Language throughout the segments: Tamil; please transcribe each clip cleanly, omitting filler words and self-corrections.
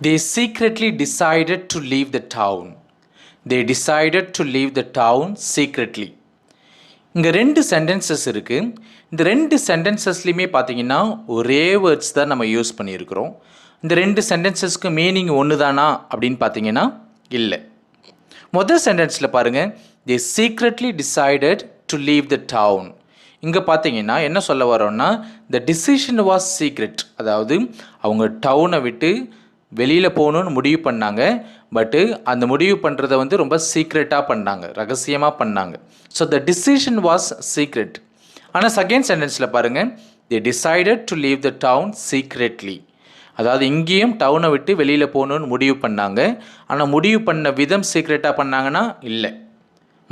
They secretly decided to leave the town. They decided to leave the town secretly. இங்கே ரெண்டு சென்டென்சஸ் இருக்குது. இந்த ரெண்டு சென்டென்சஸ்லையுமே பார்த்தீங்கன்னா ஒரே வேர்ட்ஸ் தான் நம்ம யூஸ் பண்ணியிருக்கிறோம். இந்த ரெண்டு சென்டென்சஸ்க்கு மீனிங் ஒன்று தானா அப்படின்னு பார்த்தீங்கன்னா இல்லை. முதல் சென்டென்ஸில் பாருங்கள், they secretly decided to leave the town. இங்கே பார்த்தீங்கன்னா என்ன சொல்ல வரோன்னா, the decision was secret. அதாவது அவங்க டவுனை விட்டு வெளியில் போகணுன்னு முடிவு பண்ணாங்க. பட்டு அந்த முடிவு பண்ணுறதை வந்து ரொம்ப சீக்ரெட்டாக பண்ணாங்க, ரகசியமாக பண்ணாங்க. So the decision was secret. ஆனால் செகண்ட் சென்டென்ஸில் பாருங்கள், they decided to leave the town secretly. அதாவது இங்கேயும் டவுனை விட்டு வெளியில் போகணுன்னு முடிவு பண்ணாங்க. ஆனால் முடிவு பண்ண விதம் சீக்ரெட்டாக பண்ணாங்கன்னா இல்லை,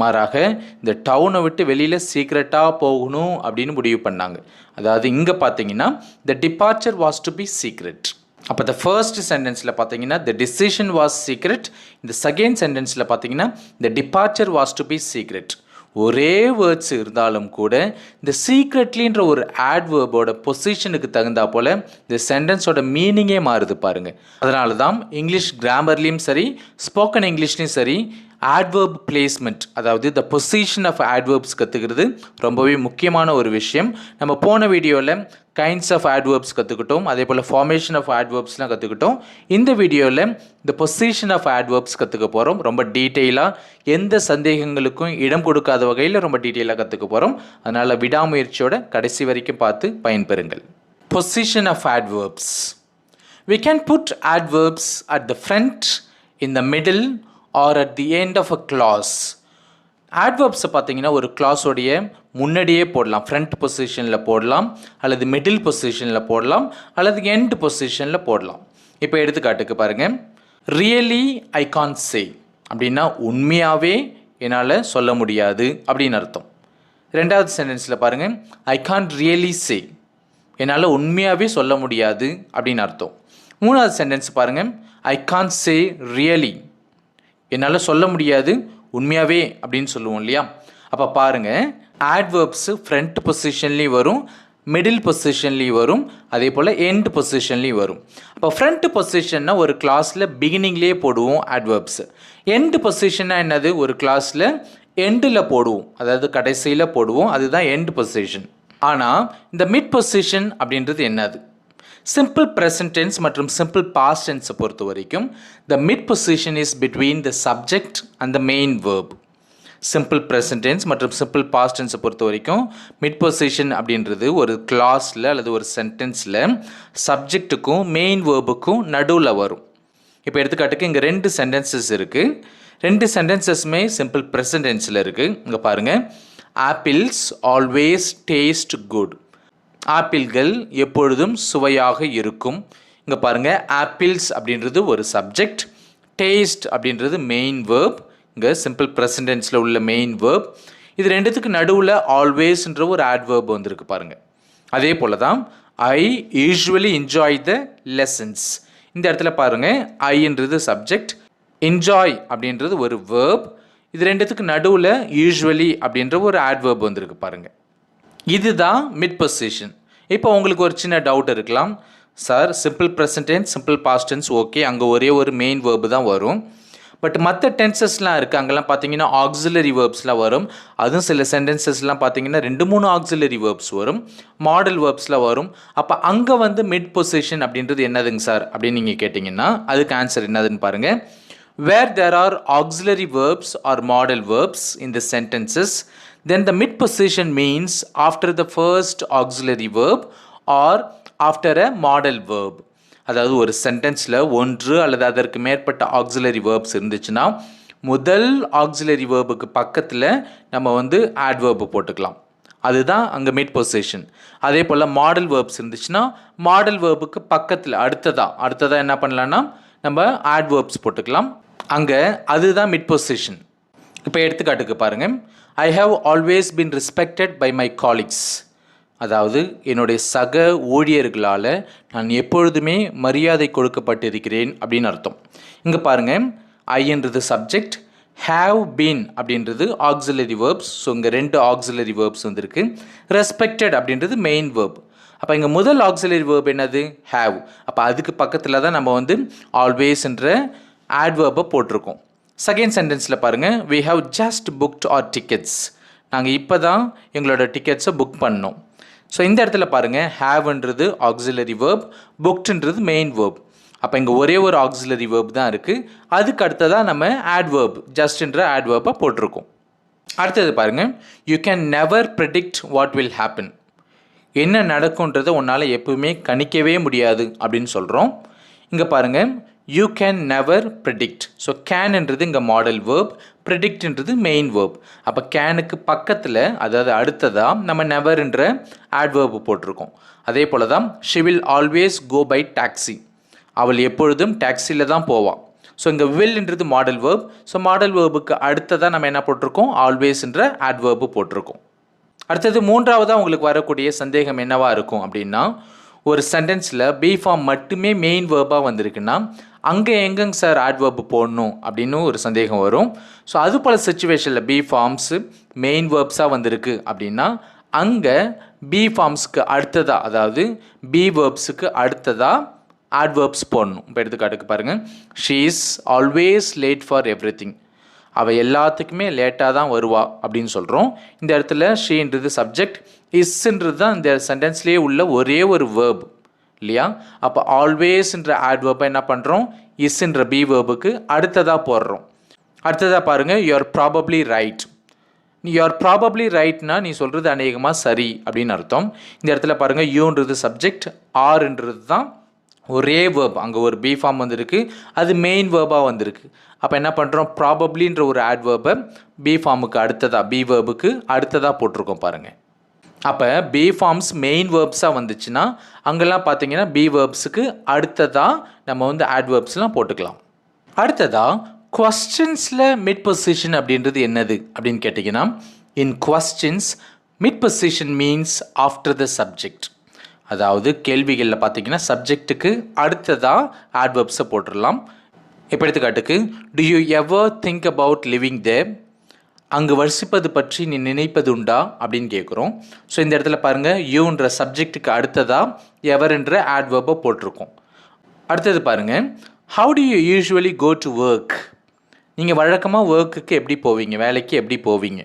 மாறாக இந்த டவுனை விட்டு வெளியில் சீக்ரெட்டாக போகணும் அப்படின்னு முடிவு பண்ணாங்க. அதாவது இங்கே பார்த்தீங்கன்னா the departure was to be secret. அப்போ the first சென்டென்ஸில் பார்த்தீங்கன்னா the decision was secret. இந்த செகண்ட் சென்டென்ஸில் பார்த்தீங்கன்னா the departure was to be secret. ஒரே வேர்ட்ஸ் இருந்தாலும் கூட இந்த சீக்ரெட்லின்ற ஒரு ஆட்வேர்போட பொசிஷனுக்கு தகுந்தா போல் இந்த சென்டென்ஸோட மீனிங்கே மாறுது பாருங்கள். அதனால தான் இங்கிலீஷ் கிராமர்லேயும் சரி, ஸ்போக்கன் இங்கிலீஷ்லேயும் சரி, adverb placement, அதாவது the position of adverbs கற்றுக்கிறது ரொம்பவே முக்கியமான ஒரு விஷயம். நம்ம போன வீடியோவில் கைண்ட்ஸ் ஆஃப் adverbs கற்றுக்கிட்டோம், அதே போல் ஃபார்மேஷன் ஆஃப் adverbsலாம் கற்றுக்கிட்டோம். இந்த வீடியோவில் the position of adverbs கற்றுக்க போகிறோம். ரொம்ப டீட்டெயிலாக, எந்த சந்தேகங்களுக்கும் இடம் கொடுக்காத வகையில் ரொம்ப டீட்டெயிலாக கற்றுக்க போகிறோம். அதனால் விடாமுயற்சியோட கடைசி வரைக்கும் பார்த்து பயன்பெறுங்கள். Position of adverbs. We can put adverbs at the front, in the middle, or at the end of a clause. Adverbs பார்த்தீங்கன்னா ஒரு கிளாஸோடைய முன்னாடியே போடலாம், ஃப்ரண்ட் பொசிஷனில் போடலாம், அல்லது மிடில் பொசிஷனில் போடலாம், அல்லது எண்ட் பொசிஷனில் போடலாம். இப்போ எடுத்துக்காட்டுக்கு பாருங்கள், ரியலி ஐ கான்ட் சே அப்படின்னா உண்மையாகவே என்னால் சொல்ல முடியாது அப்படின்னு அர்த்தம். ரெண்டாவது சென்டென்ஸில் பாருங்கள், ஐ கான்ட் ரியலி சே என்னால் உண்மையாகவே சொல்ல முடியாது அப்படின்னு அர்த்தம். மூணாவது சென்டென்ஸ் பாருங்கள், ஐ கான்ட் சே ரியலி என்னால் சொல்ல முடியாது உண்மையாகவே அப்படின்னு சொல்லுவோம் இல்லையா. அப்போ பாருங்கள், ஆட்வர்ப்ஸு ஃப்ரண்ட் பொசிஷன்லேயும் வரும், மிடில் பொசிஷன்லேயும் வரும், அதே போல் எண்ட் பொசிஷன்லேயும் வரும். அப்போ ஃப்ரண்ட் பொசிஷன்னா ஒரு கிளாஸில் பிகினிங்லேயே போடுவோம் ஆட்வர்ப்ஸு. எண்ட் பொசிஷன்னா என்னது, ஒரு கிளாஸில் எண்டில் போடுவோம், அதாவது கடைசியில் போடுவோம், அதுதான் எண்ட் பொசிஷன். ஆனால் இந்த மிட் பொசிஷன் அப்படின்றது என்னது, சிம்பிள் ப்ரெசன்ட் டென்ஸ் மற்றும் சிம்பிள் பாஸ்ட் டென்ஸை பொறுத்த வரைக்கும் the mid position is between the subject and the main verb. Simple present tense மற்றும் சிம்பிள் பாஸ்ட் டென்ஸை பொறுத்த வரைக்கும் மிட் பொசிஷன் அப்படின்றது ஒரு கிளாஸில் அல்லது ஒரு சென்டென்ஸில் சப்ஜெக்ட்டுக்கும் மெயின் வேர்புக்கும் நடுவில் வரும். இப்போ எடுத்துக்காட்டுக்கு இங்கே ரெண்டு சென்டென்சஸ் இருக்குது. ரெண்டு சென்டென்சஸுமே சிம்பிள் ப்ரெசன்ட் டென்ஸில் இருக்குது. இங்கே பாருங்கள், ஆப்பிள்ஸ் ஆல்வேஸ் டேஸ்ட் குட். ஆப்பிள்கள் எப்பொழுதும் சுவையாக இருக்கும். இங்கே பாருங்கள், ஆப்பிள்ஸ் அப்படின்றது ஒரு சப்ஜெக்ட், டேஸ்ட் அப்படின்றது மெயின் வேர்ப். இங்கே சிம்பிள் ப்ரெசன்ட் டென்ஸில் உள்ள மெயின் வேர்ப். இது ரெண்டுத்துக்கு நடுவில் ஆல்வேஸ்ன்ற ஒரு ஆட்வேர்ப் வந்திருக்கு பாருங்கள். அதே போல் தான் ஐ யூஸ்வலி என்ஜாய் த லெசன்ஸ். இந்த இடத்துல பாருங்கள், ஐன்றது சப்ஜெக்ட், என்ஜாய் அப்படின்றது ஒரு வேர்ப். இது ரெண்டுத்துக்கு நடுவில் யூஸ்வலி அப்படின்ற ஒரு ஆட்வேர்ப் வந்திருக்கு பாருங்கள். இதுதான் மிட் பொசிஷன். இப்போ உங்களுக்கு ஒரு சின்ன டவுட் இருக்கலாம், sir simple present tense, simple past tense okay, அங்கே ஒரே ஒரு மெயின் வேர்பு தான் வரும். பட் மற்ற டென்சஸ்லாம் இருக்குது, அங்கெல்லாம் பார்த்தீங்கன்னா ஆக்சிலரி வேர்ப்ஸ்லாம் வரும். அதுவும் சில சென்டென்சஸ்லாம் பார்த்தீங்கன்னா 2-3 ஆக்சிலரி வேர்ப்ஸ் வரும், மாடல் வேர்ப்ஸ்லாம் வரும். அப்போ அங்கே வந்து மிட் பொசிஷன் அப்படின்றது என்னதுங்க சார் அப்படின்னு நீங்கள் கேட்டிங்கன்னா அதுக்கு ஆன்சர் என்னதுன்னு பாருங்கள். Where there are auxiliary verbs or model verbs in the sentences, then the mid position means after the first auxiliary verb or after a model verb. அதாவது ஒரு சென்டென்ஸில் ஒன்று அல்லது அதற்கு மேற்பட்ட ஆக்சிலரி வேர்ப்ஸ் இருந்துச்சுன்னா முதல் ஆக்சிலரி வேர்புக்கு பக்கத்தில் நம்ம வந்து ஆட்வேர்பு போட்டுக்கலாம், அதுதான் அங்கே மிட் பொசிஷன். அதே போல் மாடல் வேர்ப்ஸ் இருந்துச்சுன்னா மாடல் வேர்புக்கு பக்கத்தில் அடுத்ததாக என்ன பண்ணலான்னா நம்ம ஆட்வேர்ப்ஸ் போட்டுக்கலாம், அங்கே அதுதான் மிட் பொசிஷன். இப்போ எடுத்துக்காட்டுக்கு பாருங்கள், I have always been respected by my colleagues. அதாவது என்னுடைய சக ஊழியர்களால் நான் எப்பொழுதுமே மரியாதை கொடுக்கப்பட்டிருக்கிறேன் அப்படின்னு அர்த்தம். இங்கே பாருங்கள், ஐன்றது சப்ஜெக்ட், ஹாவ் பீன் அப்படின்றது ஆக்சிலரி வேர்ப்ஸ். ஸோ இங்கே ரெண்டு ஆக்சிலரி வேர்ப்ஸ் வந்துருக்கு. ரெஸ்பெக்டட் அப்படின்றது மெயின் வேர்ப். அப்போ இங்கே முதல் ஆக்சிலரி வேர்ப் என்னது ஹேவ். அப்போ அதுக்கு பக்கத்தில் தான் நம்ம வந்து ஆல்வேஸ்ன்ற ஆட்வேர்பை போட்டிருக்கோம். செகண்ட் சென்டென்ஸில் பாருங்கள், we have just booked our tickets. நாங்கள் இப்போ தான் எங்களோட டிக்கெட்ஸை புக் பண்ணோம். ஸோ இந்த இடத்துல பாருங்கள், ஹேவ்ன்றது ஆக்சிலரி வேர்ப், புக்டுன்றது மெயின் வேர்ப். அப்போ இங்கே ஒரே ஒரு ஆக்சிலரி வேர்ப் தான் இருக்குது. அதுக்கு அடுத்ததாக நம்ம ஆட்வேர்ப், ஜஸ்ட்ன்ற ஆட்வேர்பை போட்டிருக்கோம். அடுத்தது பாருங்கள், you can never predict what will happen. என்ன நடக்கும்ன்றதை உன்னால் எப்பவுமே கணிக்கவே முடியாது அப்படின்னு சொல்கிறோம். இங்கே பாருங்கள், you can never predict. So கேன்ன்றது இங்கே மாடல் வேர்ப், ப்ரெடிக்ட்ன்றது மெயின் வேர்ப். அப்போ கேனுக்கு பக்கத்தில், அதாவது அடுத்ததாக நம்ம நெவர்ன்ற ஆட்வேர்ப் போட்டிருக்கோம். அதே போல் தான் she will always go by taxi. அவள் எப்பொழுதும் டாக்ஸியில் தான் போவாள். ஸோ இங்கே வில்ன்றது மாடல் வேர்ப். ஸோ மாடல் வேர்புக்கு அடுத்ததாக நம்ம என்ன போட்டிருக்கோம், ஆல்வேஸ்ன்ற ஆட்வேர்பு போட்டிருக்கோம். அடுத்தது மூன்றாவதாக உங்களுக்கு வரக்கூடிய சந்தேகம் என்னவாக இருக்கும் அப்படின்னா, ஒரு சென்டென்ஸில் பி ஃபார்ம் மட்டுமே மெயின் வேர்பாக வந்திருக்குன்னா அங்கே எங்கேங்க சார் ஆட்வேர்பு போடணும் அப்படின்னு ஒரு சந்தேகம் வரும். ஸோ அது போல் சுச்சுவேஷனில் பி ஃபார்ம்ஸு மெயின் வேர்ப்ஸாக வந்திருக்கு அப்படின்னா அங்கே பி ஃபார்ம்ஸுக்கு அடுத்ததாக, அதாவது பி வேர்ப்ஸுக்கு அடுத்ததாக ஆட்வேர்ப்ஸ் போடணும். இப்போ எடுத்துக்காட்டுக்கு பாருங்கள், she is always late for every thing. அவள் எல்லாத்துக்குமே லேட்டாக தான் வருவா அப்படின்னு சொல்கிறோம். இந்த இடத்துல ஷீன்றது சப்ஜெக்ட், இஸ்ன்றது தான் இந்த சென்டென்ஸ்லேயே உள்ள ஒரே ஒரு வேர்ப் இல்லையா. அப்போ ஆல்வேஸ்ன்ற ஆட்வேர்பை என்ன பண்ணுறோம், இஸ்ன்ற பி வேர்புக்கு அடுத்ததாக போடுறோம். அடுத்ததாக பாருங்கள், you are probably right. You are probably ரைட்னா நீ சொல்கிறது அநேகமாக சரி அப்படின்னு அர்த்தம். இந்த இடத்துல பாருங்கள், யூன்றது சப்ஜெக்ட், ஆர்ன்றது தான் ஒரே வேர்ப். அங்கே ஒரு பி ஃபார்ம் வந்திருக்கு, அது மெயின் வேர்பாக வந்திருக்கு. அப்போ என்ன பண்ணுறோம், ப்ராபப்ளின்ற ஒரு ஆட்வேர்பை பி ஃபார்முக்கு அடுத்ததாக, பி வேர்புக்கு அடுத்ததாக போட்டிருக்கோம் பாருங்கள். அப்போ பி ஃபார்ம்ஸ் மெயின் வேர்ப்ஸாக வந்துச்சுன்னா அங்கெல்லாம் பார்த்தீங்கன்னா பி வேர்ப்ஸுக்கு அடுத்ததாக நம்ம வந்து ஆட்வேர்ப்ஸ்லாம் போட்டுக்கலாம். அடுத்ததாக கொஸ்டின்ஸில் மிட் பொசிஷன் அப்படின்றது என்னது அப்படின்னு கேட்டிங்கன்னா, in questions mid position means after the subject. அதாவது கேள்விகளில் பார்த்தீங்கன்னா சப்ஜெக்ட்டுக்கு அடுத்ததாக ஆட்வேர்ப்ஸை போட்டுடலாம். இப்போ எடுத்துக்காட்டுக்கு, do you ever think about living there. அங்கு வசிப்பது பற்றி நீ நினைப்பது உண்டா அப்படின்னு கேட்குறோம். ஸோ இந்த இடத்துல பாருங்கள், யூன்ற சப்ஜெக்ட்டுக்கு அடுத்ததாக எவர்ன்ற ஆட்வேர்பை போட்டிருக்கோம். அடுத்தது பாருங்கள், how do you usually go to work. நீங்கள் வழக்கமாக ஒர்க்குக்கு எப்படி போவீங்க, வேலைக்கு எப்படி போவீங்க,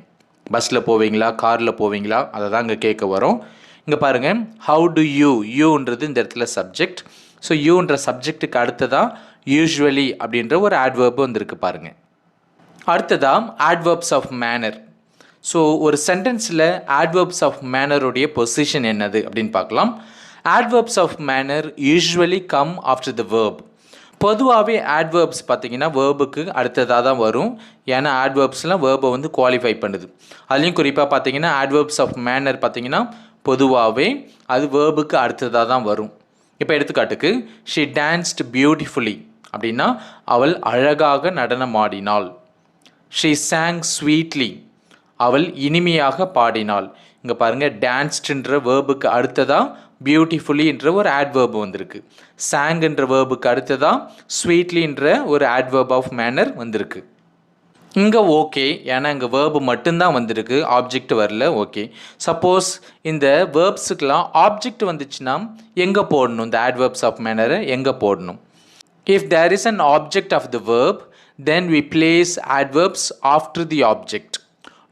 பஸ்ஸில் போவீங்களா, காரில் போவீங்களா, அதை தான் இங்கே கேட்க வரோம். இங்கே பாருங்கள், ஹவு டு யூ, யூன்றது இந்த இடத்துல சப்ஜெக்ட். ஸோ யூன்ற சப்ஜெக்ட்டுக்கு அடுத்ததாக யூஸ்வலி அப்படின்ற ஒரு ஆட்வேர்பு வந்திருக்கு பாருங்கள். அடுத்ததாக ஆட்வேர்ப்ஸ் ஆஃப் மேனர். ஸோ ஒரு சென்டென்ஸில் ஆட்வேர்ப்ஸ் ஆஃப் மேனருடைய பொசிஷன் என்னது அப்படின்னு பார்க்கலாம். Adverbs of manner usually come after the verb. பொதுவாகவே ஆட்வேர்ப்ஸ் பார்த்திங்கன்னா வேர்புக்கு அடுத்ததாக தான் வரும். ஏன்னா ஆட்வேர்ப்ஸ்லாம் வேர்பை வந்து குவாலிஃபை பண்ணுது. அதுலேயும் குறிப்பாக பார்த்திங்கன்னா ஆட்வேர்ப்ஸ் ஆஃப் மேனர் பார்த்திங்கன்னா பொதுவாகவே அது வேர்புக்கு அடுத்ததாக தான் வரும். இப்போ எடுத்துக்காட்டுக்கு, ஷி டான்ஸ்ட் பியூட்டிஃபுல்லி அப்படின்னா அவள் அழகாக நடனமாடினாள். ஷீ சாங் ஸ்வீட்லி, அவள் இனிமையாக பாடினாள். இங்கே பாருங்கள், டான்ஸ்டுன்ற வேர்புக்கு அடுத்ததாக பியூட்டிஃபுல்லின்ற ஒரு ஆட்வேர்பு வந்திருக்கு. சாங்குன்ற வேர்புக்கு அடுத்ததாக ஸ்வீட்லின்ற ஒரு ஆட்வேர்ப் ஆஃப் மேனர் வந்திருக்கு. இங்கே ஓகே, ஏன்னா இங்கே வேர்பு மட்டும்தான் வந்திருக்கு, ஆப்ஜெக்ட் வரல. ஓகே, சப்போஸ் இந்த வேர்ப்ஸுக்கெலாம் ஆப்ஜெக்ட் வந்துச்சுன்னா எங்கே போடணும், இந்த ஆட்வேர்ப்ஸ் ஆஃப் மேனரை எங்கே போடணும்? If there is an object of the verb, then we place adverbs after the object.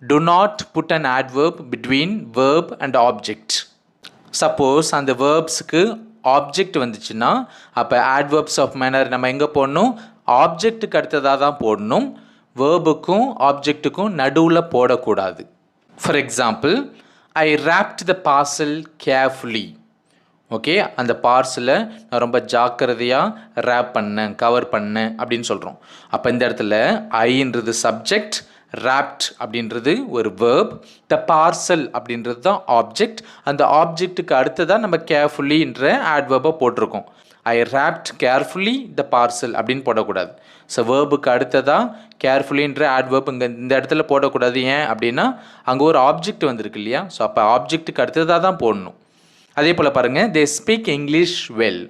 Do not put an adverb between verb and object. Suppose அந்த verbsக்கு ஆப்ஜெக்ட் வந்துச்சுன்னா அப்போ adverbs of manner நம்ம எங்கே போடணும், ஆப்ஜெக்ட்டுக்கு அடுத்ததாக தான் போடணும், வேர்புக்கும் ஆப்ஜெக்ட்டுக்கும் நடுவில் போடக்கூடாது. For example, I wrapped the parcel carefully. Okay, அந்த பார்சலை நான் ரொம்ப ஜாக்கிரதையாக ரேப் பண்ணேன், கவர் பண்ணேன் அப்படின்னு சொல்கிறோம். அப்போ இந்த இடத்துல ஐன்றது சப்ஜெக்ட், wrapped அப்படின்றது ஒரு வேர்ப், த பார்சல் அப்படின்றது தான் ஆப்ஜெக்ட். அந்த ஆப்ஜெக்ட்டுக்கு அடுத்ததாக நம்ம கேர்ஃபுல்லின்ற ஆட்வேர்பை போட்டிருக்கோம். ஐ wrapped கேர்ஃபுல்லி த பார்சல் அப்படின்னு போடக்கூடாது. ஸோ வேர்புக்கு அடுத்ததாக கேர்ஃபுல்லின்ற ஆட்வேர்ப் இங்கே இந்த இடத்துல போடக்கூடாது. ஏன் அப்படின்னா அங்கே ஒரு ஆப்ஜெக்ட் வந்திருக்கு இல்லையா. ஸோ அப்போ ஆப்ஜெக்ட்டுக்கு அடுத்ததாக தான் போடணும். அதே போல் பாருங்கள், தே ஸ்பீக் இங்கிலீஷ் வெல்.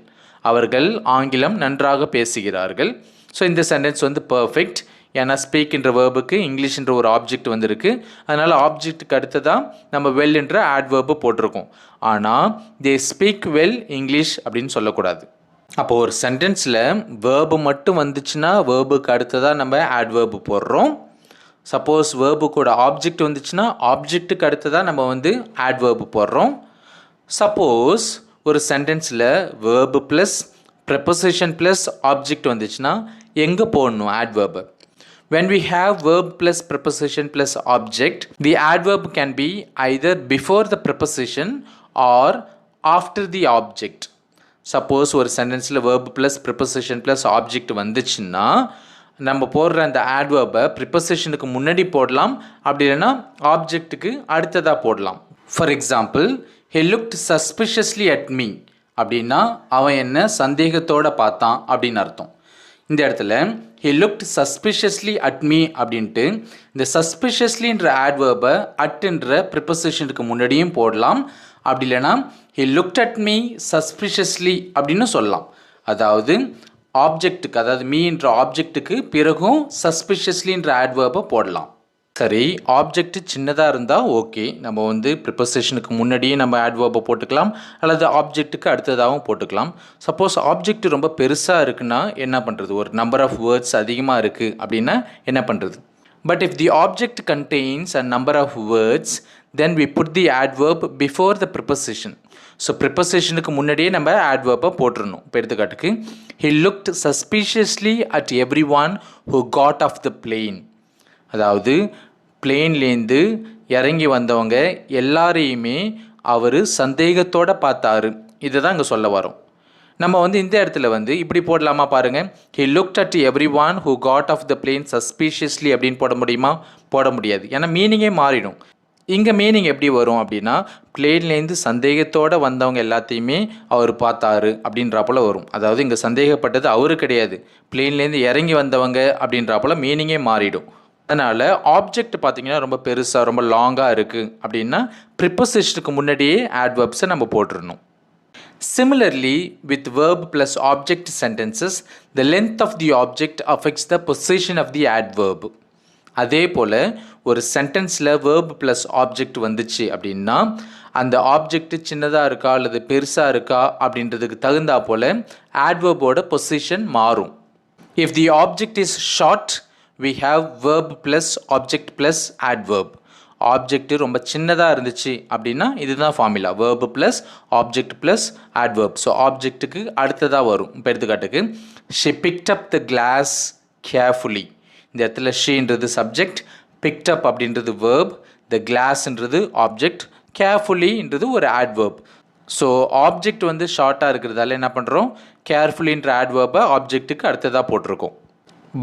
அவர்கள் ஆங்கிலம் நன்றாக பேசுகிறார்கள். ஸோ இந்த சென்டென்ஸ் வந்து பர்ஃபெக்ட். ஏன்னா ஸ்பீக்ன்ற வேர்புக்கு இங்கிலீஷ்ன்ற ஒரு ஆப்ஜெக்ட் வந்திருக்கு. அதனால் ஆப்ஜெக்ட்டுக்கு அடுத்ததாக நம்ம வெல்ன்ற ஆட்வேர்பு போட்டிருக்கோம். ஆனால் தே ஸ்பீக் வெல் இங்கிலீஷ் அப்படின்னு சொல்லக்கூடாது. அப்போது ஒரு சென்டென்ஸில் வேர்பு மட்டும் வந்துச்சுன்னா வேர்புக்கு அடுத்ததாக நம்ம ஆட்வேர்பு போடுறோம். சப்போஸ் வேர்பு கூட ஆப்ஜெக்ட் வந்துச்சுன்னா ஆப்ஜெக்ட்டுக்கு அடுத்ததாக நம்ம வந்து ஆட்வேர்பு போடுறோம். சப்போஸ் ஒரு சென்டென்ஸில் verb plus preposition plus object வந்துச்சுன்னா எங்கே போடணும் adverb? When we have verb plus preposition plus object, the adverb can be either before the preposition or after the object. Suppose ஒரு சென்டென்ஸில் verb plus preposition plus object வந்துச்சுன்னா நம்ம போடுற அந்த adverb prepositionக்கு முன்னாடி போடலாம், அப்படி இல்லைன்னா ஆப்ஜெக்ட்டுக்கு அடுத்ததாக போடலாம். For example, he looked suspiciously at me அப்படின்னா அவன் என்ன சந்தேகத்தோடு பார்த்தான் அப்படின்னு அர்த்தம். இந்த இடத்துல he looked suspiciously at me அப்படின்ட்டு இந்த suspiciouslyன்ற adverb atன்ற prepositionக்கு முன்னாடியும் போடலாம், அப்படி இல்லைனா he looked at me suspiciously அப்படின்னு சொல்லலாம். அதாவது ஆப்ஜெக்ட்டுக்கு, அதாவது மீன்ற ஆப்ஜெக்ட்டுக்கு பிறகும் suspiciouslyன்ற adverb போடலாம். சரி, ஆப்ஜெக்ட் சின்னதாக இருந்தால் ஓகே, நம்ம வந்து ப்ரிப்போசிஷனுக்கு முன்னாடியே நம்ம ஆட்வேர்பை போட்டுக்கலாம், அல்லது ஆப்ஜெக்ட்டுக்கு அடுத்ததாகவும் போட்டுக்கலாம். சப்போஸ் ஆப்ஜெக்ட் ரொம்ப பெருசாக இருக்குன்னா என்ன பண்ணுறது, ஒரு நம்பர் ஆஃப் வேர்ட்ஸ் அதிகமாக இருக்குது அப்படின்னா என்ன பண்ணுறது. But if the object contains a number of words then we put the adverb before the preposition. So ப்ரிப்போசிஷனுக்கு முன்னாடியே நம்ம ஆட்வேர்பை போட்டுருணும். இப்போ எடுத்துக்காட்டுக்கு he looked suspiciously at everyone who got off the plane. அதாவது பிளேன்லேருந்து இறங்கி வந்தவங்க எல்லாரையுமே அவர் சந்தேகத்தோடு பார்த்தாரு. இதை தான் இங்கே சொல்ல வரோம். நம்ம வந்து இந்த இடத்துல வந்து இப்படி போடலாமா பாருங்கள். he looked at everyone who got off the plane suspiciously அப்படின்னு போட முடியுமா? போட முடியாது. ஏன்னா மீனிங்கே மாறிடும். இங்கே மீனிங் எப்படி வரும் அப்படின்னா பிளேன்லேருந்து சந்தேகத்தோடு வந்தவங்க எல்லாத்தையுமே அவர் பார்த்தாரு அப்படின்றப்போல வரும். அதாவது இங்கே சந்தேகப்பட்டது அவரு கிடையாது, பிளேன்லேருந்து இறங்கி வந்தவங்க அப்படின்றப்போல மீனிங்கே மாறிடும். அதனால் ஆப்ஜெக்ட் பார்த்திங்கன்னா ரொம்ப பெருசாக ரொம்ப லாங்காக இருக்குது அப்படின்னா ப்ரிப்போசிஷனுக்கு முன்னாடியே ஆட்வர்ப்ஸை நம்ம போட்டுருணும். Similarly, with verb plus object sentences, the length of the object affects the position of the adverb. அதே போல் ஒரு சென்டென்ஸில் verb plus object வந்துச்சு அப்படின்னா அந்த ஆப்ஜெக்ட் சின்னதாக இருக்கா அல்லது பெருசாக இருக்கா அப்படின்றதுக்கு தகுந்தா போல் adverb-ஓட பொசிஷன் மாறும். If the object is short, we have verb plus object plus adverb. Object ரொம்ப சின்னதாக இருந்துச்சு அப்படின்னா இதுதான் formula, verb plus object plus adverb. So ஆப்ஜெக்ட்டுக்கு அடுத்ததாக வரும். இப்போ எடுத்துக்காட்டுக்கு she picked up the glass carefully. இந்த இடத்துல sheன்றது சப்ஜெக்ட், picked up அப்படின்றது verb, the glassன்றது ஆப்ஜெக்ட், carefullyன்றது ஒரு adverb. ஸோ ஆப்ஜெக்ட் வந்து ஷார்ட்டாக இருக்கிறதால என்ன பண்ணுறோம், கேர்ஃபுல்லின்ற adverb ஆப்ஜெக்ட்டுக்கு அடுத்ததாக போட்டிருக்கோம்.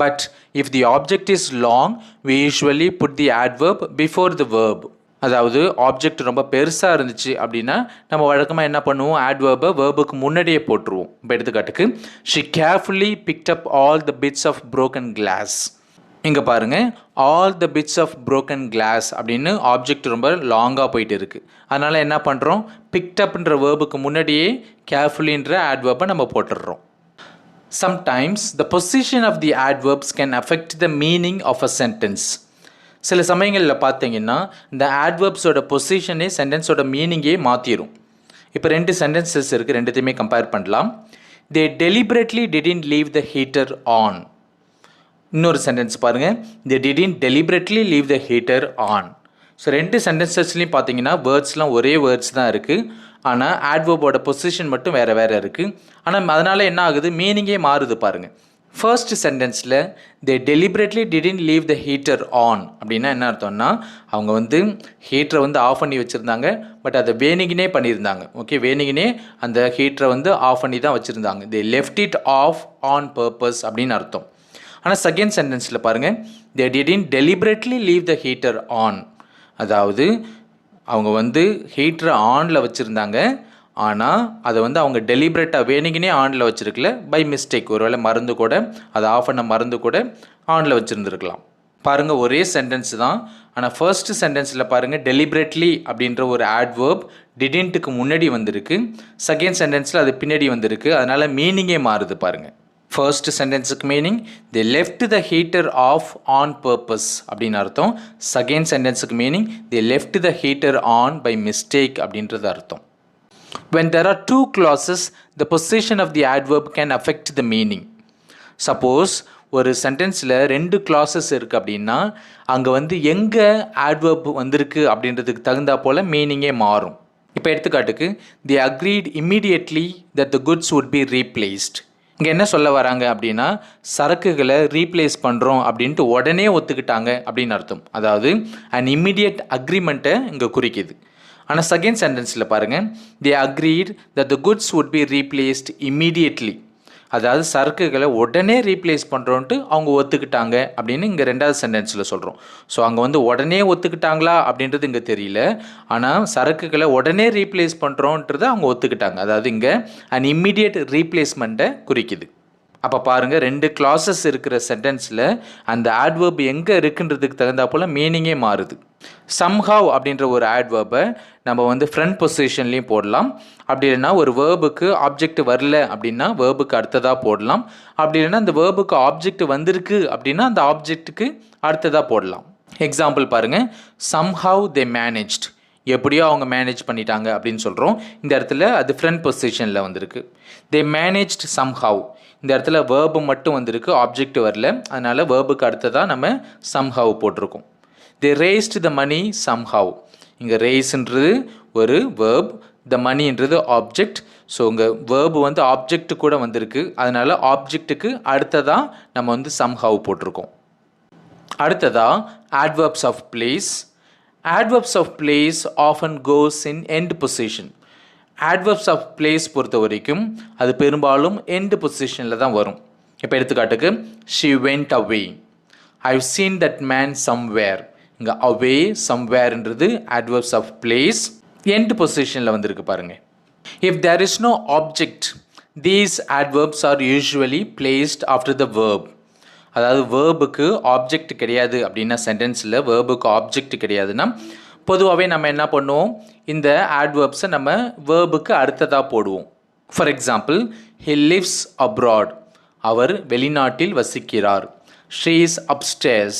But if the object is long, we usually put the adverb before the verb. அதாவது ஆப்ஜெக்ட் ரொம்ப பெருசாக இருந்துச்சு அப்படின்னா நம்ம வழக்கமாக என்ன பண்ணுவோம், adverb verbuக்கு முன்னாடியே போட்டுருவோம். இப்போ எடுத்துக்காட்டுக்கு she carefully picked up all the bits of broken glass. இங்கே பாருங்கள், all the bits of broken glass அப்படின்னு ஆப்ஜெக்ட் ரொம்ப லாங்காக போயிட்டு இருக்குது. அதனால் என்ன பண்ணுறோம், picked upன்ற verbuக்கு முன்னாடியே carefullyன்ற adverb நம்ம போட்டுடுறோம். Sometimes the position of the adverbs can affect the meaning of a sentence. சில சமயங்களில் பார்த்தீங்கன்னா இந்த adverbsோட பொசிஷனே சென்டென்ஸோட மீனிங்கே மாற்றிடும். இப்போ ரெண்டு சென்டென்சஸ் இருக்குது, ரெண்டுத்தையுமே கம்பேர் பண்ணலாம். They deliberately didn't leave the heater on. இன்னொரு சென்டென்ஸ் பாருங்கள், they didn't deliberately leave the heater on. So ரெண்டு சென்டென்சஸ்லையும் பார்த்தீங்கன்னா வேர்ட்ஸ்லாம் ஒரே வேர்ட்ஸ் தான் இருக்குது, ஆனால் ஆட்வர்போட பொசிஷன் மட்டும் வேறு வேறு இருக்குது. ஆனால் அதனால் என்ன ஆகுது, மீனிங்கே மாறுது பாருங்கள். ஃபர்ஸ்ட் சென்டென்ஸில் they deliberately didn't leave the heater on அப்படின்னா என்ன அர்த்தம்னா அவங்க வந்து ஹீட்டரை வந்து ஆஃப் பண்ணி வச்சுருந்தாங்க, பட் அதை வேணிங்கினே பண்ணியிருந்தாங்க. ஓகே, வேணிங்கினே அந்த ஹீட்டரை வந்து ஆஃப் பண்ணி தான் வச்சுருந்தாங்க. They left it of on purpose அப்படின்னு அர்த்தம். ஆனால் செகண்ட் சென்டென்ஸில் பாருங்கள், தே didn't deliberately leave the heater on. அதாவது அவங்க வந்து ஹீட்டரை ஆனில் வச்சுருந்தாங்க, ஆனால் அதை வந்து அவங்க டெலிபரேட்டாக வேணுங்கினே ஆனில் வச்சுருக்கல, பை மிஸ்டேக் ஒருவேளை மறந்து கூட அதை ஆஃப் பண்ண மறந்து கூட ஆனில் வச்சுருந்துருக்கலாம். பாருங்கள், ஒரே சென்டென்ஸ் தான், ஆனால் ஃபர்ஸ்ட் சென்டென்ஸில் பாருங்கள் டெலிபரேட்லி அப்படின்ற ஒரு ஆட்வர்ப் டிடன்ட்டுக்கு முன்னாடி வந்திருக்கு, செகண்ட் சென்டென்ஸில் அது பின்னாடி வந்திருக்கு. அதனால் மீனிங்கே மாறுது பாருங்கள். ஃபர்ஸ்ட் சென்டென்ஸுக்கு meaning they left the heater off on purpose அப்படின்னு அர்த்தம். செகண்ட் சென்டென்ஸுக்கு meaning they left the heater on by mistake அப்படின்றது அர்த்தம். When there are two clauses, the position of the adverb can affect the meaning. Suppose ஒரு சென்டென்ஸில் ரெண்டு clauses இருக்குது அப்படின்னா அங்கே வந்து எங்கே adverb வந்திருக்கு அப்படின்றதுக்கு தகுந்தா போல் மீனிங்கே மாறும். இப்போ எடுத்துக்காட்டுக்கு they agreed immediately that the goods would be replaced. இங்கே என்ன சொல்ல வராங்க அப்படின்னா சரக்குகளை ரீப்ளேஸ் பண்ணுறோம் அப்படின்ட்டு உடனே ஒத்துக்கிட்டாங்க அப்படின்னு அர்த்தம். அதாவது an immediate agreement-ஐ இங்கே குறிக்குது. ஆனால் செகண்ட் சென்டென்ஸில் பாருங்கள் they agreed that the goods would be replaced immediately. அதாவது சரக்குகளை உடனே ரீப்ளேஸ் பண்ணுறோன்ட்டு அவங்க ஒத்துக்கிட்டாங்க அப்படின்னு இங்கே ரெண்டாவது சென்டென்ஸில் சொல்கிறோம். ஸோ அங்கே வந்து உடனே ஒத்துக்கிட்டாங்களா அப்படின்றது இங்கே தெரியல. ஆனால் சரக்குகளை உடனே ரீப்ளேஸ் பண்ணுறோன்றது அவங்க ஒத்துக்கிட்டாங்க. அதாவது இங்கே an immediate replacement-ஐ குறிக்குது. அப்போ பாருங்கள் ரெண்டு கிளாஸஸ் இருக்கிற சென்டென்ஸில் அந்த adverb எங்கே இருக்குன்றதுக்கு தகுந்தா போல் மீனிங்கே மாறுது. somehow அப்படின்ற ஒரு adverb-ஐ நம்ம வந்து ஃப்ரண்ட் பொசிஷன்லேயும் போடலாம். அப்படி இல்லைன்னா ஒரு வேர்புக்கு ஆப்ஜெக்ட் வரல அப்படின்னா வேர்புக்கு அடுத்ததாக போடலாம். அப்படி இல்லைன்னா அந்த வேர்புக்கு ஆப்ஜெக்ட் வந்திருக்கு அப்படின்னா அந்த ஆப்ஜெக்ட்டுக்கு அடுத்ததாக போடலாம். எக்ஸாம்பிள் பாருங்கள் somehow they managed. எப்படியோ அவங்க மேனேஜ் பண்ணிட்டாங்க அப்படின்னு சொல்கிறோம். இந்த இடத்துல அது ஃப்ரண்ட் பொசிஷனில் வந்திருக்கு. they managed somehow. இந்த இடத்துல வேர்பு மட்டும் வந்திருக்கு, ஆப்ஜெக்ட் வரல. அதனால் வேர்புக்கு அடுத்ததாக நம்ம somehow போட்டிருக்கோம். they raised the money somehow. இங்கே raisன்றது ஒரு verb, the moneyன்றது ஆப்ஜெக்ட். ஸோ இங்கே verb வந்து ஆப்ஜெக்ட் கூட வந்திருக்கு. அதனால் ஆப்ஜெக்ட்டுக்கு அடுத்ததாக நம்ம வந்து somehow போட்டிருக்கோம். அடுத்ததாக adverbs of place. Adverbs of place often goes in end position. Adverbs of place பொறுத்த வரைக்கும் அது பெரும்பாலும் end positionல தான் வரும். இப்போ எடுத்துக்காட்டுக்கு she went away. I've seen that man somewhere. இங்கே away somewhereன்றது adverbs of place end positionல வந்திருக்கு பாருங்க. If there is no object, these adverbs are usually placed after the verb. அதாவது வேர்புக்கு ஆப்ஜெக்ட் கிடையாது அப்படின்னா சென்டென்ஸில் வேர்புக்கு ஆப்ஜெக்ட் கிடையாதுன்னா பொதுவாகவே நம்ம என்ன பண்ணுவோம், இந்த adverbs-ஐ நம்ம வேர்புக்கு அடுத்ததாக போடுவோம். For example he lives abroad. அவர் வெளிநாட்டில் வசிக்கிறார். she is upstairs.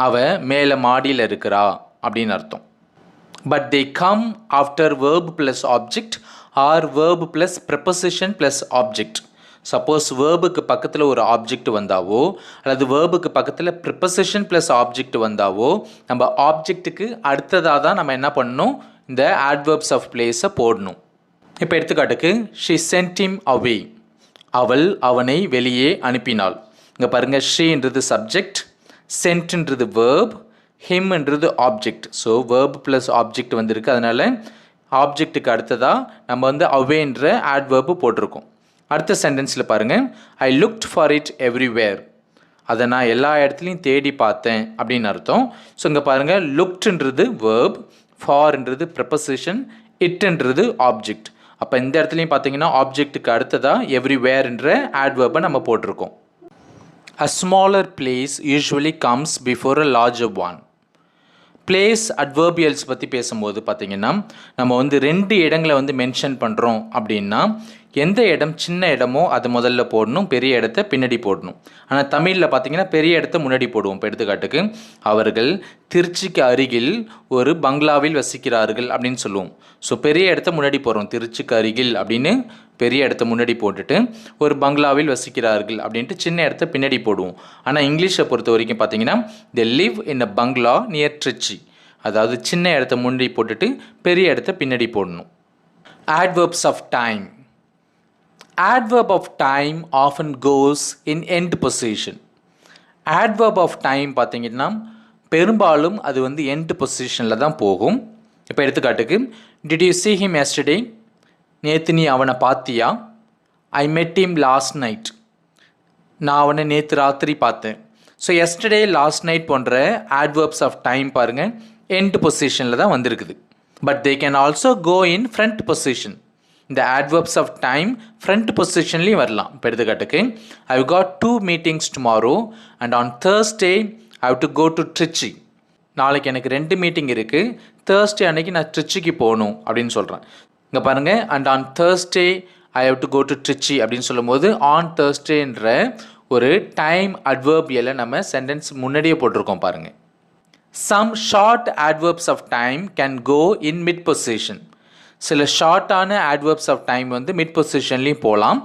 அவ மேலே மாடியில் இருக்கிறா அப்படின்னு அர்த்தம். But they come after verb plus object or verb plus preposition plus object. Suppose வேர்புக்கு பக்கத்தில் ஒரு ஆப்ஜெக்ட் வந்தாவோ அல்லது வேர்புக்கு பக்கத்தில் ப்ரிப்பசிஷன் ப்ளஸ் ஆப்ஜெக்ட் வந்தாவோ நம்ம ஆப்ஜெக்ட்டுக்கு அடுத்ததாக தான் நம்ம என்ன பண்ணணும், இந்த adverbs of place-ஐ போடணும். இப்போ எடுத்துக்காட்டுக்கு she sent him away. அவள் அவனை வெளியே அனுப்பினாள். இங்கே பாருங்கள் ஷீன்றது சப்ஜெக்ட், சென்ட்ன்றது வேர்ப், ஹிம்ன்றது object. So verb plus object வந்திருக்கு. அதனால் ஆப்ஜெக்ட்டுக்கு அடுத்ததாக நம்ம வந்து அவேன்ற adverb போட்டிருக்கோம். அடுத்த சென்டென்ஸில் பாருங்கள் ஐ லுக்ட் ஃபார் இட் எவ்ரிவேர். அதை நான் எல்லா இடத்துலையும் தேடி பார்த்தேன் அப்படின்னு அர்த்தம். ஸோ இங்கே பாருங்கள் லுக்ட்ன்றது வேர்ப், ஃபார்ன்றது ப்ரெப்பசிஷன், இட்ன்றது ஆப்ஜெக்ட். அப்போ இந்த இடத்துலையும் பார்த்தீங்கன்னா ஆப்ஜெக்ட்டுக்கு அடுத்ததாக எவ்ரிவேர்ன்ற adverb-ஐ நம்ம போட்டிருக்கோம். A smaller place usually comes before a larger one. Place அட்வர்பியல்ஸ் பற்றி பேசும்போது பார்த்திங்கன்னா நம்ம வந்து ரெண்டு இடங்களை வந்து மென்ஷன் பண்ணுறோம் அப்படின்னா எந்த இடம் சின்ன இடமோ அது முதல்ல போடணும், பெரிய இடத்த பின்னாடி போடணும். ஆனால் தமிழில் பார்த்திங்கன்னா பெரிய இடத்த முன்னாடி போடுவோம். இப்போ எடுத்துக்காட்டுக்கு அவர்கள் திருச்சிக்கு அருகில் ஒரு பங்களாவில் வசிக்கிறார்கள் அப்படின்னு சொல்லுவோம். ஸோ பெரிய இடத்த முன்னாடி போடுறோம், திருச்சிக்கு அருகில் அப்படின்னு பெரிய இடத்த முன்னாடி போட்டுட்டு ஒரு பங்களாவில் வசிக்கிறார்கள் அப்படின்ட்டு சின்ன இடத்த பின்னாடி போடுவோம். ஆனால் இங்கிலீஷை பொறுத்த வரைக்கும் பார்த்தீங்கன்னா they live in a bungalow near Trichy. அதாவது சின்ன இடத்த முன்னாடி போட்டுட்டு பெரிய இடத்த பின்னாடி போடணும். Adverbs of time. Adverb of time often goes in end position. Adverb of time பார்த்தீங்கன்னா பெரும்பாலும் அது வந்து end positionல தான் போகும். இப்போ எடுத்துக்காட்டுக்கு did you see him yesterday? நேற்று நீ அவனை பார்த்தியா? I met him last night. நான் அவனை நேற்று ராத்திரி பார்த்தேன். ஸோ yesterday last night போன்ற adverbs of time பாருங்கள் end positionல தான் வந்திருக்குது. But they can also go in front position. இந்த adverbs of time front positionலேயும் வரலாம். இப்போ எடுத்துக்காட்டுக்கு I've got 2 meetings tomorrow and on Thursday I have to go to Trichy. நாளைக்கு எனக்கு 2 மீட்டிங் இருக்குது, தேர்ஸ்டே அன்னைக்கு நான் ட்ரிச்சிக்கு போகணும் அப்படின்னு சொல்கிறேன். இங்கே பாருங்கள் and on Thursday I have to go to Trichy அப்படின்னு சொல்லும்போது ஆன் தேர்ஸ்டேன்ற ஒரு டைம் அட்வர்பியலை நம்ம சென்டென்ஸ் முன்னாடியே போட்டிருக்கோம் பாருங்கள். Some short adverbs of time can go in mid position. சில ஷார்ட்டான adverbs ஆஃப் டைம் வந்து மிட் பொசிஷன்லேயும் போகலாம்.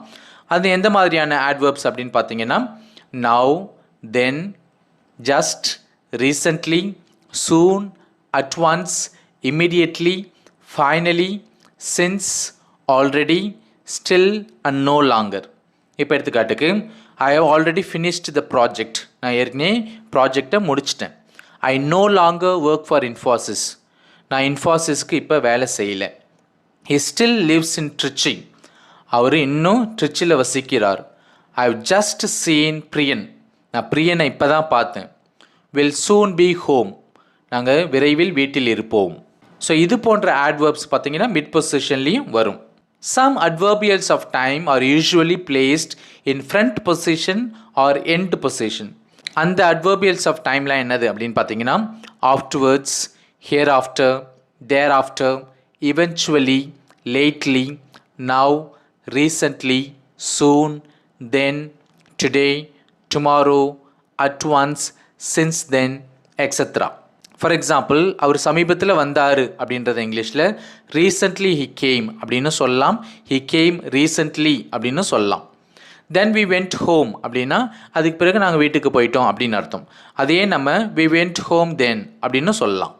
அது எந்த மாதிரியான adverbs அப்படின்னு பார்த்தீங்கன்னா now, then, just, recently, soon, at once, immediately, finally, since, already, still and no longer. இப்போ எடுத்துக்காட்டுக்கு I have already finished the project. நான் ஏற்கனவே ப்ராஜெக்டை முடிச்சிட்டேன். I no longer work for Infosys. நான் இன்ஃபாசிஸ்க்கு இப்போ வேலை செய்யலை. He still lives in Trichy. அவர் இன்னும் ட்ரிச்சியில் வசிக்கிறார். ஐ ஹவ் ஜஸ்ட் சீன் பிரியன். நான் பிரியனை இப்போ தான் பார்த்தேன். Will soon B home. நாங்கள் விரைவில் வீட்டில் இருப்போம். ஸோ இது போன்ற adverbs பார்த்தீங்கன்னா மிட் பொசிஷன்லேயும் வரும். Some adverbials of time are usually placed in front position or end position. அந்த adverbials of timeலாம் என்னது அப்படின்னு பார்த்தீங்கன்னா afterwards, hereafter, thereafter, eventually, lately, now, recently, soon, then, today, tomorrow, at once, since then, etc. For example அவர் சமீபத்தில் வந்தார் அப்படின்றத இங்கிலீஷில் ரீசன்ட்லி ஹி கேம் அப்படின்னு சொல்லலாம். ஹி கேம் ரீசன்ட்லி அப்படின்னு சொல்லலாம். தென் வி வெண்ட் ஹோம் அப்படின்னா அதுக்கு பிறகு நாங்கள் வீட்டுக்கு போயிட்டோம் அப்படின்னு அர்த்தம். அதே நம்ம வி வெண்ட் ஹோம் தென் அப்படின்னு சொல்லலாம்.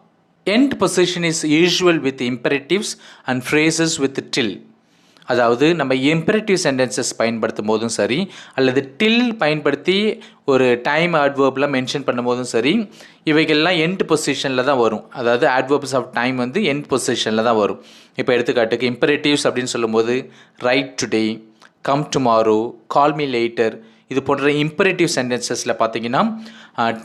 End position is usual with imperatives and phrases with till. அதாவது நம்ம இம்பரேட்டிவ் சென்டென்சஸ் பயன்படுத்தும் போதும் சரி அல்லது டில் பயன்படுத்தி ஒரு டைம் அட்வர்ப்லாம் மென்ஷன் பண்ணும்போதும் சரி இவைகள்லாம் எண்ட் பொசிஷனில் தான் வரும். அதாவது adverbs ஆஃப் டைம் வந்து எண்ட் பொசிஷனில் தான் வரும். இப்போ எடுத்துக்காட்டுக்கு இம்பரேட்டிவ்ஸ் அப்படின்னு சொல்லும்போது right today, come tomorrow, call me later, இது போன்ற இம்பரேட்டிவ் சென்டென்சஸில் பார்த்தீங்கன்னா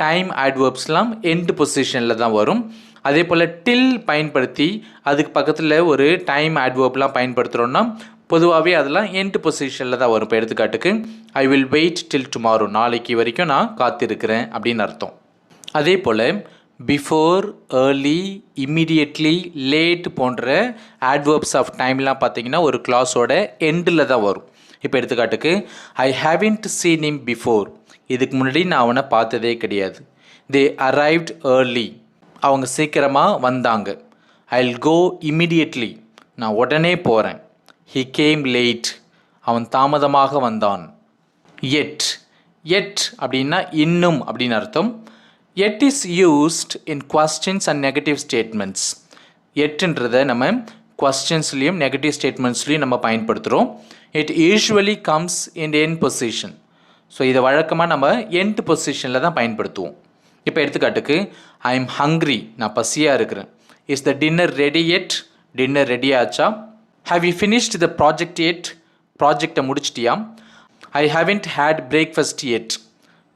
டைம் adverbsலாம் எண்ட் பொசிஷனில் தான் வரும். அதே போல் டில் பயன்படுத்தி அதுக்கு பக்கத்தில் ஒரு டைம் adverbலாம் பயன்படுத்துகிறோன்னா பொதுவாகவே அதெல்லாம் எண்ட் பொசிஷனில் தான் வரும். இப்போ எடுத்துக்காட்டுக்கு I will wait till tomorrow, நாளைக்கு வரைக்கும் நான் காத்திருக்கிறேன் அப்படின்னு அர்த்தம். அதே போல் பிஃபோர், ஏர்லி, இம்மிடியட்லி, லேட் போன்ற adverbs ஆஃப் டைம்லாம் பார்த்தீங்கன்னா ஒரு கிளாஸோட எண்டில் தான் வரும். இப்போ எடுத்துக்காட்டுக்கு I haven't seen him before. இதுக்கு முன்னாடி நான் அவனை பார்த்ததே கிடையாது. They arrived early. அவங்க சீக்கிரமாக வந்தாங்க. I'll go immediately. நான் உடனே போகிறேன். He came late. அவன் தாமதமாக வந்தான். எட். எட் அப்படின்னா இன்னும் அப்படின்னு அர்த்தம். Yet is used in questions and negative statements. எட்டுன்றதை நம்ம கொஸ்டின்ஸ்லேயும் நெகட்டிவ் ஸ்டேட்மெண்ட்ஸ்லேயும் நம்ம பயன்படுத்துகிறோம். It usually comes in end position. So இதை வழக்கமாக நம்ம எண்ட் பொசிஷனில் தான் பயன்படுத்துவோம். இப்போ எடுத்துக்காட்டுக்கு ஐ எம் ஹங்க்ரி. நான் பசியாக இருக்கிறேன். Is the dinner ready yet. Dinner ready ஆச்சா? Have you finished the project yet. ப்ராஜெக்டை முடிச்சிட்டியா? I haven't had breakfast yet.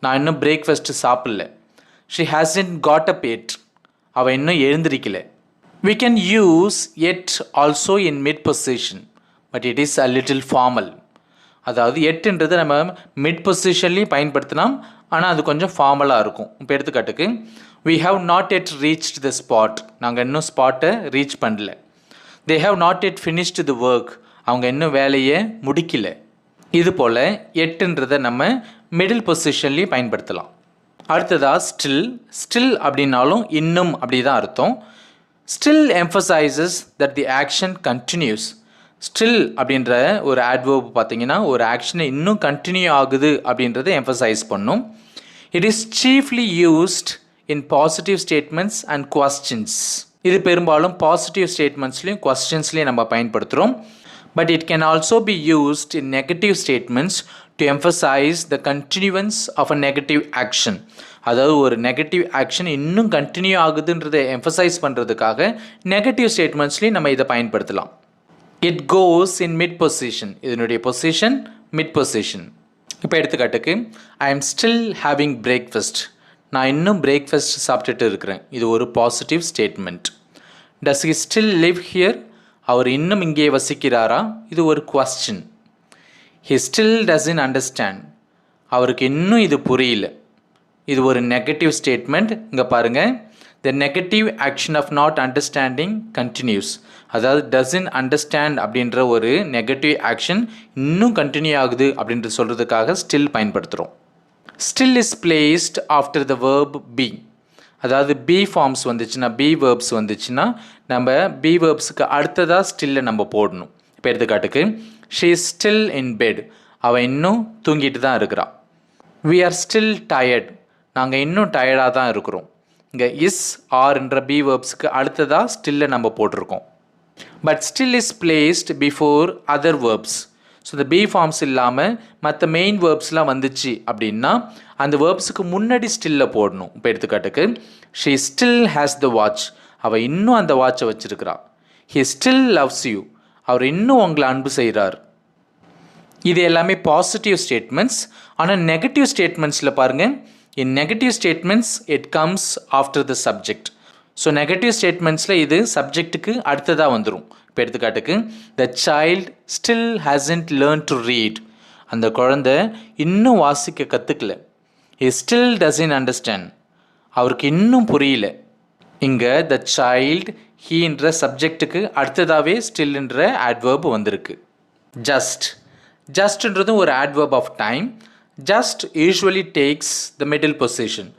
நான் இன்னும் பிரேக்ஃபாஸ்ட்டு சாப்பிடல. She hasn't got up yet. அவள் இன்னும் எழுந்திருக்கல. We can use yet also in mid position but it is a little formal. அதாவது எட்டுன்றது நம்ம மிட் பொசிஷன்லேயும் பயன்படுத்தலாம், ஆனால் அது கொஞ்சம் ஃபார்மலாக இருக்கும். இப்போ எடுத்துக்காட்டுக்கு we have not yet reached the spot. நாங்கள் இன்னும் ஸ்பாட்டை ரீச் பண்ணல. They have not yet finished the work. அவங்க இன்னும் வேலையை முடிக்கல. இது போல் எட்டுன்றதை நம்ம மிடில் பொசிஷன்லேயும் பயன்படுத்தலாம். அடுத்ததாக ஸ்டில். ஸ்டில் அப்படின்னாலும் இன்னும் அப்படி தான் அர்த்தம். Still emphasizes that the action continues. Still அப்படின்ற ஒரு adverb பார்த்தீங்கன்னா ஒரு ஆக்ஷனை இன்னும் கண்டினியூ ஆகுது அப்படின்றத எம்ஃபசைஸ் பண்ணும். It is chiefly used in positive statements and questions. இது பெரும்பாலும் பாசிட்டிவ் ஸ்டேட்மெண்ட்ஸ்லையும் கொஸ்டின்ஸ்லையும் நம்ம பயன்படுத்துகிறோம். But it can also be used in negative statements to emphasise the continuance of a negative action. அதாவது ஒரு நெகட்டிவ் ஆக்ஷன் இன்னும் கண்டினியூ ஆகுதுன்றதை எம்ஃபசைஸ் பண்ணுறதுக்காக நெகட்டிவ் ஸ்டேட்மெண்ட்ஸ்லையும் நம்ம இதை பயன்படுத்தலாம். It goes in mid position. இதனுடைய பொசிஷன் மிட் பொசிஷன். இப்போ எடுத்துக்காட்டுக்கு I am still having breakfast. நான் இன்னும் பிரேக்ஃபாஸ்ட் சாப்பிட்டுட்டு இருக்கிறேன். இது ஒரு positive statement. Does he still live here. அவர் இன்னும் இங்கே வசிக்கிறாரா? இது ஒரு question. He still doesn't understand. அவருக்கு இன்னும் இது புரியல. இது ஒரு நெகட்டிவ் ஸ்டேட்மெண்ட். இங்கே பாருங்கள், the negative action of not understanding continues. அதாவது doesn't understand அப்படின்ற ஒரு நெகட்டிவ் ஆக்ஷன் இன்னும் கண்டினியூ ஆகுது அப்படின்ற சொல்கிறதுக்காக ஸ்டில் பயன்படுத்துகிறோம். Still is placed after the verb be. அதாவது பி ஃபார்ம்ஸ் வந்துச்சுன்னா பி வேர்ப்ஸ் வந்துச்சுன்னா நம்ம பி வேர்ப்ஸுக்கு அடுத்ததாக ஸ்டில்லை நம்ம போடணும். இப்போ எடுத்துக்காட்டுக்கு she is still in bed. அவள் இன்னும் தூங்கிட்டு தான் இருக்கிறாள். We are still tired. நாங்கள் இன்னும் டயர்டாக தான் இருக்கிறோம். இங்கே இஸ் ஆர்ன்ற பி வேர்ப்ஸுக்கு அடுத்ததாக ஸ்டில்லை நம்ம போட்டிருக்கோம். But still is placed before other verbs. So இந்த பி ஃபார்ம்ஸ் இல்லாமல் மற்ற மெயின் வேர்ப்ஸ்லாம் வந்துச்சு அப்படின்னா அந்த வேர்ப்ஸுக்கு முன்னாடி ஸ்டில்ல போடணும். இப்போ எடுத்துக்காட்டுக்கு she still has the watch. அவள் இன்னும் அந்த வாட்சை வச்சிருக்கிறா. He still loves you. அவர் இன்னும் உங்களை அன்பு செய்கிறார். இது எல்லாமே பாசிட்டிவ் ஸ்டேட்மெண்ட்ஸ். ஆனால் நெகட்டிவ் ஸ்டேட்மெண்ட்ஸில் பாருங்கள், in negative statements it comes after the subject. So negative ஸ்டேட்மெண்ட்ஸில் இது சப்ஜெக்ட்டுக்கு அடுத்ததாக வந்துடும். இப்போ எடுத்துக்காட்டுக்கு the child still hasn't learn to read. அந்த குழந்தை இன்னும் வாசிக்க கற்றுக்கல. He still doesn't understand. அவருக்கு இன்னும் புரியல. இங்கே த சைல்ட் ஹீன்ற சப்ஜெக்ட்டுக்கு அடுத்ததாகவே ஸ்டில்ன்ற adverb வந்திருக்கு. ஜஸ்ட். ஜஸ்ட்ன்றதும் ஒரு adverb of time. Just usually takes the middle position.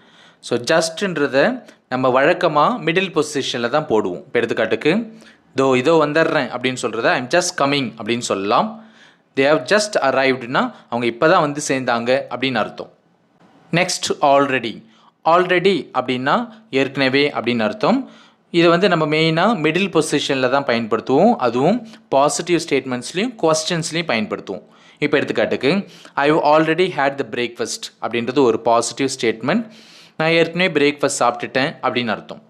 So ஜஸ்ட்ன்றதை நம்ம வழக்கமாக மிடில் பொசிஷனில் தான் போடுவோம். இப்போ எடுத்துக்காட்டுக்கு இதோ வந்துடுறேன் அப்படின்னு சொல்கிறத ஐம் ஜஸ்ட் கம்மிங் அப்படின்னு சொல்லலாம். தே ஹவ் ஜஸ்ட் அரைவ்டுனா அவங்க இப்போ தான் வந்து சேர்ந்தாங்க அப்படின்னு அர்த்தம். Next already. ஆல்ரெடி அப்படின்னா ஏற்கனவே அப்படின்னு அர்த்தம். இதை வந்து நம்ம மெயினாக மிடில் பொசிஷனில் தான் பயன்படுத்துவோம். அதுவும் பாசிட்டிவ் ஸ்டேட்மெண்ட்ஸ்லையும் கொஸ்டின்ஸ்லையும் பயன்படுத்துவோம். இப்போ எடுத்துக்காட்டுக்கு I have already had the breakfast அப்படின்றது ஒரு பாசிட்டிவ் ஸ்டேட்மெண்ட். நான் ஏற்கனவே பிரேக்ஃபாஸ்ட் சாப்பிட்டுட்டேன் அப்படின்னு அர்த்தம்.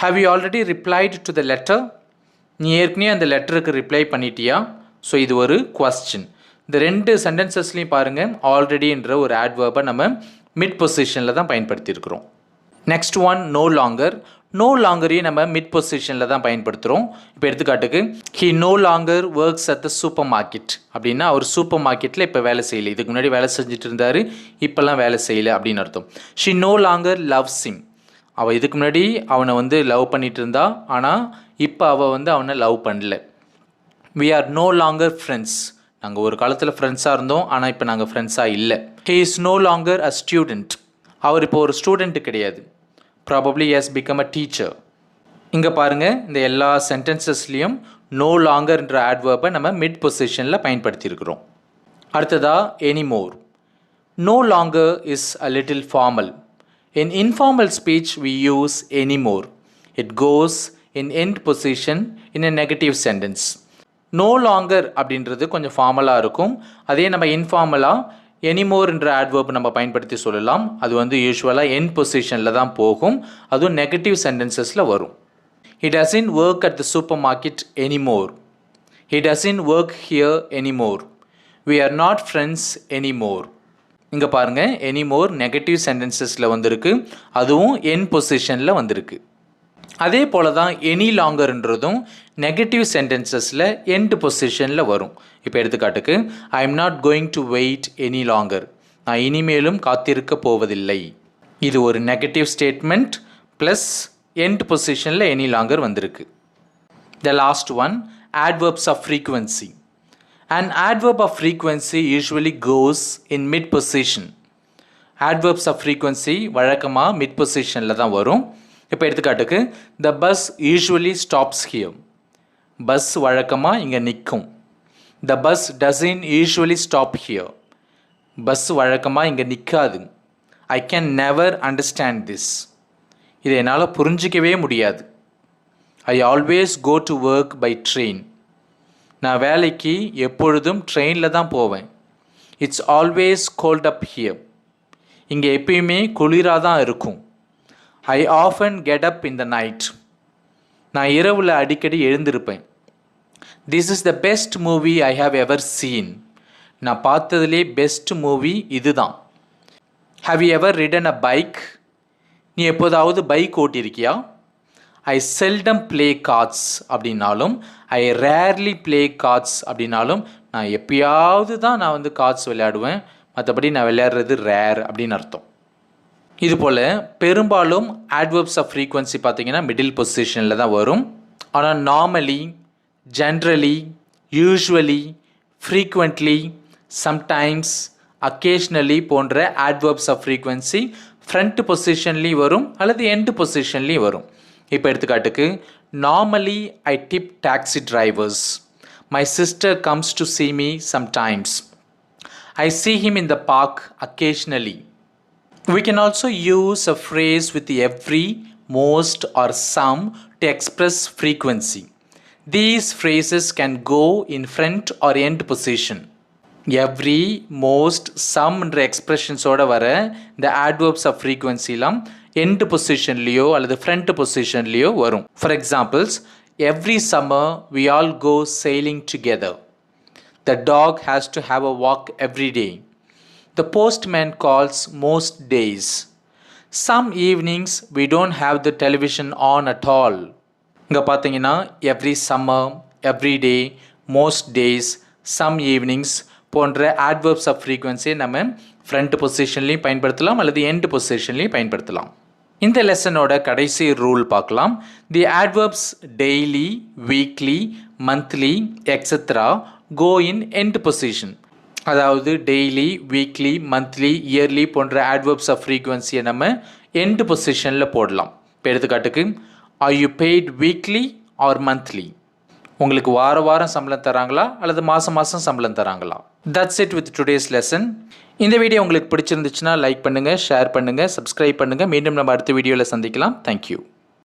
Have you already replied to the letter. நீ ஏற்கனவே அந்த லெட்டருக்கு ரிப்ளை பண்ணிட்டியா? ஸோ இது ஒரு கொஸ்டின். இந்த ரெண்டு சென்டென்சஸ்லையும் பாருங்கள், ஆல்ரெடின்ற ஒரு adverb நம்ம மிட் பொசிஷனில் தான் பயன்படுத்தியிருக்கிறோம். Next one no longer. No லாங்கரையும் நம்ம மிட் பொசிஷனில் தான் பயன்படுத்துகிறோம். இப்போ எடுத்துக்காட்டுக்கு he no longer works at the supermarket அப்படின்னா அவர் சூப்பர் மார்க்கெட்டில் இப்போ வேலை செய்யலை. இதுக்கு முன்னாடி வேலை செஞ்சுட்டு இருந்தார், இப்போல்லாம் வேலை செய்யலை அப்படின்னு அர்த்தம். She no longer loves him. அவள் இதுக்கு முன்னாடி அவனை வந்து லவ் பண்ணிட்டு இருந்தா, ஆனால் இப்போ அவள் வந்து அவனை லவ் பண்ணல. We are no longer friends. நாங்கள் ஒரு காலத்தில் ஃப்ரெண்ட்ஸாக இருந்தோம், ஆனால் இப்போ நாங்கள் ஃப்ரெண்ட்ஸாக இல்லை. He is no longer a student. அவர் இப்போ ஒரு ஸ்டூடெண்ட்டு கிடையாது. Probably has become a teacher. இங்கே பாருங்கள், இந்த எல்லா சென்டென்சஸ்லேயும் நோ லாங்கர்ன்ற adverb நம்ம மிட் பொசிஷனில் பயன்படுத்தியிருக்கிறோம். அடுத்ததா anymore. No longer is a little formal. In informal speech we use anymore. It goes in end position in a negative sentence. No longer அப்படின்றது கொஞ்சம் ஃபார்மலாக இருக்கும். அதே நம்ம இன்ஃபார்மலாக எனிமோர்ன்ற adverb நம்ம பயன்படுத்தி சொல்லலாம். அது வந்து யூஸ்வலாக end பொசிஷனில் தான் போகும். அதுவும் நெகட்டிவ் சென்டென்சஸில் வரும். He doesn't work at the supermarket anymore. He doesn't work here anymore. We are not friends anymore. இங்கே பாருங்கள், எனிமோர் நெகட்டிவ் சென்டென்சஸில் வந்திருக்கு, அதுவும் என் பொசிஷனில் வந்திருக்கு. அதே போல் தான் எனி லாங்கர்ன்றதும் நெகட்டிவ் சென்டென்சஸில் எண்ட் பொசிஷனில் வரும். இப்போ எடுத்துக்காட்டுக்கு I am not going to wait any longer. நான் இனிமேலும் காத்திருக்க போவதில்லை. இது ஒரு நெகட்டிவ் ஸ்டேட்மெண்ட் ப்ளஸ் எண்ட் பொசிஷனில் எனி லாங்கர் வந்திருக்கு. The last one adverbs of frequency. An adverb of frequency usually goes in mid position. Adverbs of frequency வழக்கமாக mid positionல தான் வரும். இப்போ எடுத்துக்காட்டுக்கு the bus usually stops here. Bus வழக்கமாக இங்கே நிற்கும். The bus doesn't usually stop here. Bus வழக்கமாக இங்கே நிற்காது. I can never understand this. இதை என்னால் புரிஞ்சிக்கவே முடியாது. I always go to work by train. நான் வேலைக்கு எப்பொழுதும் ட்ரெயினில் தான் போவேன். It's always cold up here. இங்கே எப்பயுமே குளிராக தான் இருக்கும். I often get up in the night. நான் இரவில் அடிக்கடி எழுந்திருப்பேன். This is the best movie I have ever seen. நான் பார்த்ததுலே பெஸ்ட் மூவி இதுதான். Have you ever ridden a bike. நீ எப்போதாவது பைக் ஓட்டியிருக்கியா? ஐ செல்டம் ப்ளே கார்ட்ஸ் அப்படின்னாலும் ஐ ரேர்லி ப்ளே கார்ட்ஸ் அப்படின்னாலும் நான் எப்பயாவது தான் நான் வந்து கார்ட்ஸ் விளையாடுவேன், மற்றபடி நான் விளையாடுறது ரேர் அப்படின்னு அர்த்தம். இதுபோல் பெரும்பாலும் adverbs of frequency பார்த்தீங்கன்னா மிடில் பொசிஷனில் தான் வரும். ஆனால் normally, generally, usually, frequently, sometimes, occasionally போன்ற adverbs of frequency ஃப்ரண்ட் பொசிஷன்லேயும் வரும் அல்லது எண்ட் பொசிஷன்லேயும் வரும். இப்போ எடுத்துக்காட்டுக்கு normally I tip taxi drivers. My sister comes to see me sometimes. I see him in the park occasionally. We can also use a phrase with every, most or some to express frequency. These phrases can go in front or end position. Every, most, some என்ற எக்ஸ்பிரஷன்ஸோட வர இந்த adverbs of frequencyலாம் end பொசிஷன்லேயோ அல்லது front பொசிஷன்லேயோ வரும். For examples, every summer we all go sailing together. The dog has to have a walk every day. The postman calls most days. Some evenings we don't have the television on at all. இங்கே பார்த்தீங்கன்னா every summer, every day, most days, some evenings போன்ற adverbs of frequency நம்ம ஃப்ரண்ட் பொசிஷன்லையும் பயன்படுத்தலாம் அல்லது எண்ட் பொசிஷன்லையும் பயன்படுத்தலாம். இந்த லெசனோட கடைசி ரூல் பார்க்கலாம். The adverbs daily, weekly, monthly etcetera go in end position. அதாவது டெய்லி, வீக்லி, மந்த்லி, இயர்லி போன்ற adverbs of frequency நம்ம எண்ட் பொசிஷனில் போடலாம். இப்போ எடுத்துக்காட்டுக்கு are you paid weekly or monthly? உங்களுக்கு வாரம் சம்பளம் தராங்களா அல்லது மாதம் சம்பளம் தராங்களா? That's it with today's lesson. இந்த வீடியோ உங்களுக்கு பிடிச்சிருந்துச்சுன்னா லைக் பண்ணுங்கள், ஷேர் பண்ணுங்கள், சப்ஸ்கிரைப் பண்ணுங்கள். மீண்டும் நம்ம அடுத்த வீடியோவில் சந்திக்கலாம். தேங்க்யூ.